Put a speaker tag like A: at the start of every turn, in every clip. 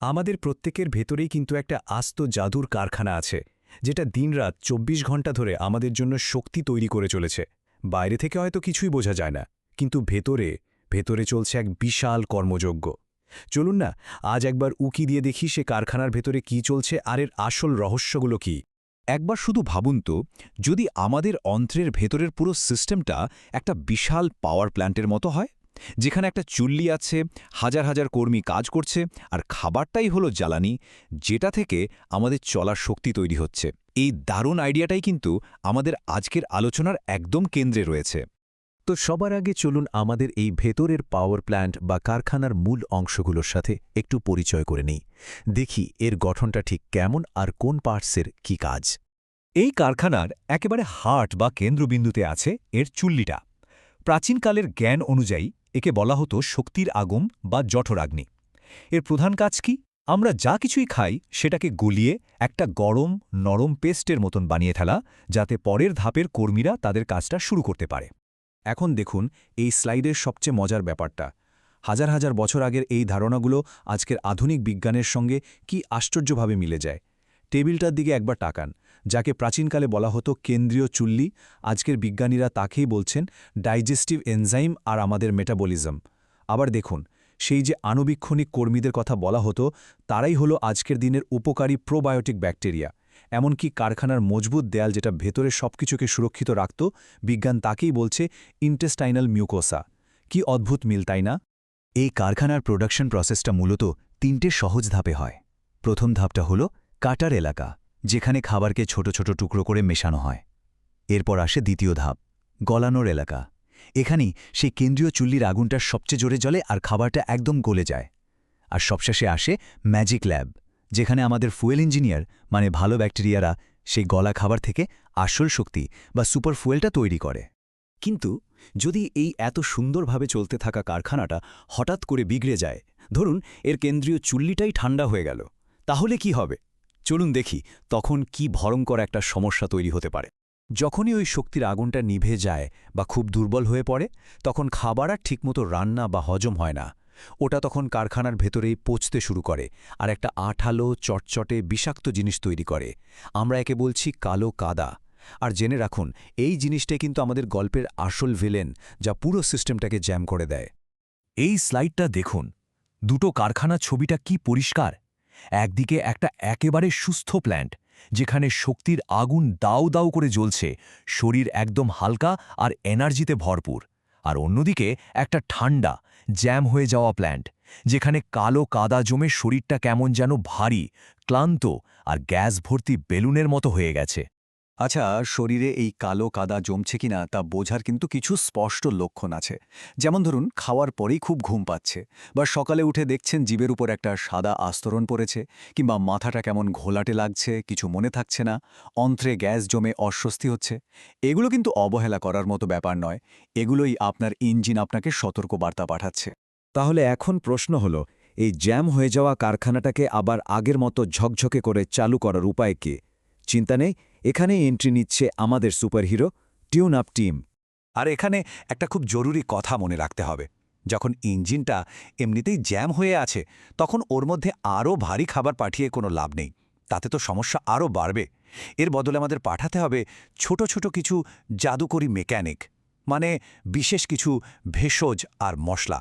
A: আমাদের প্রত্যেকের ভেতরেই কিন্তু একটা আস্ত জাদুর কারখানা আছে, যেটা দিনরাত ২৪ ঘন্টা ধরে আমাদের জন্য শক্তি তৈরি করে চলেছে। বাইরে থেকে হয়তো কিছুই বোঝা যায় না, কিন্তু ভেতরে ভেতরে চলছে এক বিশাল কর্মযজ্ঞ। চলুন না, আজ একবার উকি দিয়ে দেখি সে কারখানার ভেতরে কি চলছে আর এর আসল রহস্যগুলো কি।
B: একবার শুধু ভাবুন তো, যদি আমাদের অন্ত্রের ভেতরের পুরো সিস্টেমটা একটা বিশাল পাওয়ার প্ল্যান্টের মতো হয়, যেখানে একটা চুল্লি আছে, হাজার হাজার কর্মী কাজ করছে, আর খাবারটাই হলো জ্বালানি, যেটা থেকে আমাদের চলার শক্তি তৈরি হচ্ছে। এই দারুণ আইডিয়াটাই কিন্তু আমাদের আজকের আলোচনার একদম কেন্দ্রে রয়েছে।
C: তো সবার আগে চলুন আমাদের এই ভেতরের পাওয়ার প্ল্যান্ট বা কারখানার মূল অংশগুলোর সাথে একটু পরিচয় করে নিই। দেখি এর গঠনটা ঠিক কেমন আর কোন পার্টসের কি কাজ।
B: এই কারখানার একেবারে হার্ট বা কেন্দ্রবিন্দুতে আছে এর চুল্লিটা। প্রাচীনকালের জ্ঞান অনুযায়ী একে বলা হতো শক্তির আগুন বা জঠরাগ্নি। এর প্রধান কাজ কি? আমরা যা কিছুই খাই সেটাকে গলিয়ে একটা গরম নরম পেস্টের মতন বানিয়ে ফেলা, যাতে পরের ধাপের কর্মীরা তাদের কাজটা শুরু করতে পারে।
A: এখন দেখুন এই স্লাইডের সবচেয়ে মজার ব্যাপারটা। হাজার হাজার বছর আগের এই ধারণাগুলো আজকের আধুনিক বিজ্ঞানের সঙ্গে কি আশ্চর্যভাবে মিলে যায়। টেবিলটার দিকে একবার তাকান, যাকে প্রাচীনকালে বলা হতো কেন্দ্রীয় চুল্লি, আজকের বিজ্ঞানীরা তাকেই বলছেন ডাইজেস্টিভ এনজাইম আর আমাদের মেটাবলিজম। আবার দেখুন, সেই যে আণুবীক্ষণিক কর্মীদের কথা বলা হতো, তারাই হলো আজকের দিনের উপকারী প্রোবায়োটিক ব্যাকটেরিয়া। এমনকি কারখানার মজবুত দেয়াল, যেটা ভেতরে সবকিছুকে সুরক্ষিত রাখত, বিজ্ঞান তাকেই বলছে ইন্টেস্টাইনাল মিউকোসা। কি অদ্ভুত মিল, তাই না?
C: এই কারখানার প্রোডাকশন প্রসেসটা মূলত ৩টে সহজ ধাপে হয়। প্রথম ধাপটা হলো কাটার এলাকা, যেখানে খাবারকে ছোট ছোট টুকরো করে মেশানো হয়। এরপর আসে দ্বিতীয় ধাপ, গলানোর এলাকা। এখানেই সেই কেন্দ্রীয় চুল্লির আগুনটা সবচেয়ে জোরে জ্বলে আর খাবারটা একদম গলে যায়। আর সবশেষে আসে ম্যাজিক ল্যাব, যেখানে আমাদের ফুয়েল ইঞ্জিনিয়ার মানে ভালো ব্যাকটেরিয়ারা সেই গলা খাবার থেকে আসল শক্তি বা সুপার ফুয়েলটা তৈরি করে।
A: কিন্তু যদি এই এত সুন্দরভাবে চলতে থাকা কারখানাটা হঠাৎ করে বিগড়ে যায়, ধরুন এর কেন্দ্রীয় চুল্লিটাই ঠান্ডা হয়ে গেল, তাহলে কি হবে? চলুন দেখি তখন কি ভয়ঙ্কর একটা সমস্যা তৈরি হতে পারে। যখনই ওই শক্তির আগুনটা নিভে যায় বা খুব দুর্বল হয়ে পড়ে, তখন খাবার আর ঠিকমতো রান্না বা হজম হয় না। ওটা তখন কারখানার ভেতরেই পচতে শুরু করে আর একটা আঠালো চটচটে বিষাক্ত জিনিস তৈরি করে। আমরা একে বলছি কালো কাদা। আর জেনে রাখুন, এই জিনিসটাই কিন্তু আমাদের গল্পের আসল ভিলেন, যা পুরো সিস্টেমটাকে জ্যাম করে দেয়।
B: এই স্লাইডটা দেখুন, দুটো কারখানা ছবিটা কি পরিষ্কার। একদিকে একটা একেবারে সুস্থ প্ল্যান্ট, যেখানে শক্তির আগুন দাউ দাউ করে জ্বলছে, শরীর একদম হালকা আর এনার্জিতে ভরপুর। আর অন্যদিকে একটা ঠান্ডা জ্যাম হয়ে যাওয়া প্ল্যান্ট, যেখানে কালো কাদা জমে শরীরটা কেমন যেন ভারী, ক্লান্ত আর গ্যাস ভর্তি বেলুনের মতো হয়ে গেছে।
A: আচ্ছা, শরীরে এই কালো কাদা জমছে কিনা তা বোঝার কিন্তু কিছু স্পষ্ট লক্ষণ আছে। যেমন ধরুন, খাওয়ার পরেই খুব ঘুম পাচ্ছে, বা সকালে উঠে দেখছেন জিভের উপর একটা সাদা আস্তরণ পড়েছে, কিংবা মাথাটা কেমন ঘোলাটে লাগছে, কিছু মনে থাকছে না, অন্ত্রে গ্যাস জমে অস্বস্তি হচ্ছে। এগুলো কিন্তু অবহেলা করার মতো ব্যাপার নয়। এগুলোই আপনার ইঞ্জিন আপনাকে সতর্ক বার্তা পাঠাচ্ছে।
D: তাহলে এখন প্রশ্ন হলো, এই জ্যাম হয়ে যাওয়া কারখানাটাকে আবার আগের মতো ঝকঝকে করে চালু করার উপায় কি? চিন্তা নেই, এখানে এন্ট্রি নিচ্ছে আমাদের সুপারহিরো টিউন আপ টিম।
A: আর এখানে একটা খুব জরুরি কথা মনে রাখতে হবে। যখন ইঞ্জিনটা এমনিতেই জ্যাম হয়ে আছে, তখন ওর মধ্যে আরও ভারী খাবার পাঠিয়ে কোনো লাভ নেই। তাতে তো সমস্যা আরও বাড়বে। এর বদলে আমাদের পাঠাতে হবে ছোট ছোট কিছু জাদুকরি মেকানিক, মানে বিশেষ কিছু ভেষজ আর মশলা।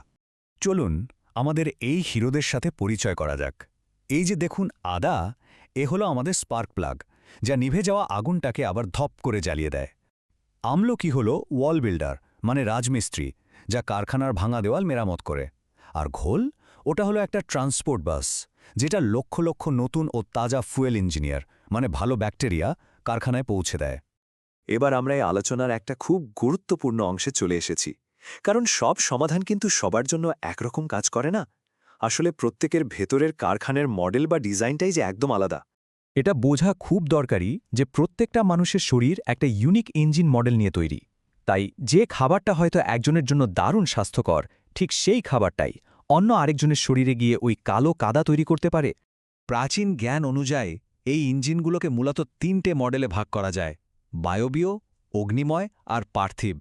A: চলুন আমাদের এই হিরোদের সাথে পরিচয় করা যাক। এই যে দেখুন আদা, এ হলো আমাদের স্পার্ক প্লাগ, যা নিভে যাওয়া আগুনটাকে আবার ধপ করে জ্বালিয়ে দেয়। আমলকি হলো ওয়াল বিল্ডার, মানে রাজমিস্ত্রি, যা কারখানার ভাঙা দেওয়াল মেরামত করে। আর ঘোল, ওটা হলো একটা ট্রান্সপোর্ট বাস, যেটা লক্ষ লক্ষ নতুন ও তাজা ফুয়েল ইঞ্জিনিয়ার, মানে ভালো ব্যাকটেরিয়া, কারখানায় পৌঁছে দেয়।
E: এবার আমরা এই আলোচনার একটা খুব গুরুত্বপূর্ণ অংশে চলে এসেছি, কারণ সব সমাধান কিন্তু সবার জন্য একরকম কাজ করে না। আসলে প্রত্যেকের ভেতরের কারখানার মডেল বা ডিজাইনটাই যে একদম আলাদা।
B: এটা বোঝা খুব দরকারি যে প্রত্যেকটা মানুষের শরীর একটা ইউনিক ইঞ্জিন মডেল নিয়ে তৈরি। তাই যে খাবারটা হয়তো একজনের জন্য দারুণ স্বাস্থ্যকর, ঠিক সেই খাবারটাই অন্য আরেকজনের শরীরে গিয়ে ওই কালো কাদা তৈরি করতে পারে।
A: প্রাচীন জ্ঞান অনুযায়ী এই ইঞ্জিনগুলোকে মূলত ৩টে মডেলে ভাগ করা যায়: বায়বীয়, অগ্নিময় আর পার্থিব।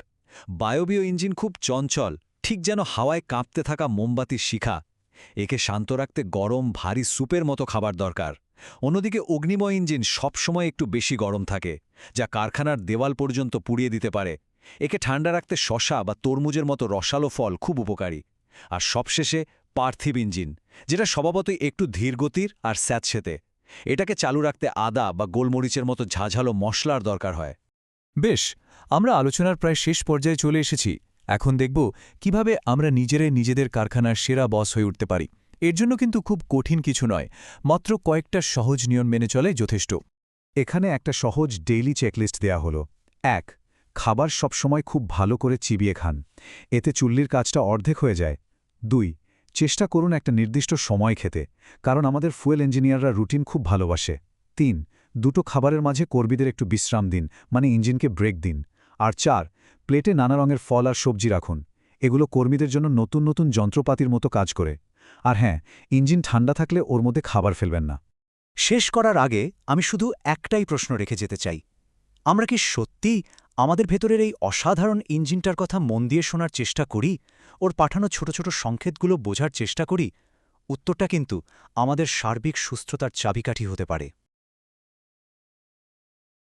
A: বায়বীয় ইঞ্জিন খুব চঞ্চল, ঠিক যেন হাওয়ায় কাঁপতে থাকা মোমবাতির শিখা। একে শান্ত রাখতে গরম ভারী স্যুপের মতো খাবার দরকার। অন্যদিকে অগ্নিময় ইঞ্জিন সবসময় একটু বেশি গরম থাকে, যা কারখানার দেওয়াল পর্যন্ত পুড়িয়ে দিতে পারে। একে ঠান্ডা রাখতে শসা বা তরমুজের মতো রসালো ফল খুব উপকারী। আর সবশেষে পার্থিব ইঞ্জিন, যেটা স্বভাবতই একটু ধীরগতির আর স্যাঁতসেতে। এটাকে চালু রাখতে আদা বা গোলমরিচের মতো ঝাঝালো মশলার দরকার হয়।
B: বেশ, আমরা আলোচনার প্রায় শেষ পর্যায়ে চলে এসেছি। এখন দেখব কিভাবে আমরা নিজেদের কারখানার সেরা বস হয়ে উঠতে পারি। এর জন্য কিন্তু খুব কঠিন কিছু নয়, মাত্র কয়েকটা সহজ নিয়ম মেনে চলে যথেষ্ট।
C: এখানে একটা সহজ ডেইলি চেকলিস্ট দেয়া হলো। ১. খাবার সবসময় খুব ভালো করে চিবিয়ে খান, এতে চুল্লির কাজটা অর্ধেক হয়ে যায়। ২. চেষ্টা করুন একটা নির্দিষ্ট সময় খেতে, কারণ আমাদের ফুয়েল ইঞ্জিনিয়াররা রুটিন খুব ভালোবাসে। ৩. দুটো খাবারের মাঝে কর্মীদের একটু বিশ্রাম দিন, মানে ইঞ্জিনকে ব্রেক দিন। আর ৪. প্লেটে নানা রঙের ফল আর সবজি রাখুন, এগুলো কর্মীদের জন্য নতুন নতুন যন্ত্রপাতির মতো কাজ করে। আর হ্যাঁ, ইঞ্জিন ঠান্ডা থাকলে ওর মধ্যে খাবার ফেলবেন না।
A: শেষ করার আগে আমি শুধু একটাই প্রশ্ন রেখে যেতে চাই। আমরা কি সত্যিই আমাদের ভেতরের এই অসাধারণ ইঞ্জিনটার কথা মন দিয়ে শোনার চেষ্টা করি, ওর পাঠানো ছোট ছোট সংকেতগুলো বোঝার চেষ্টা করি? উত্তরটা কিন্তু আমাদের সার্বিক সুস্থতার চাবিকাঠি হতে পারে।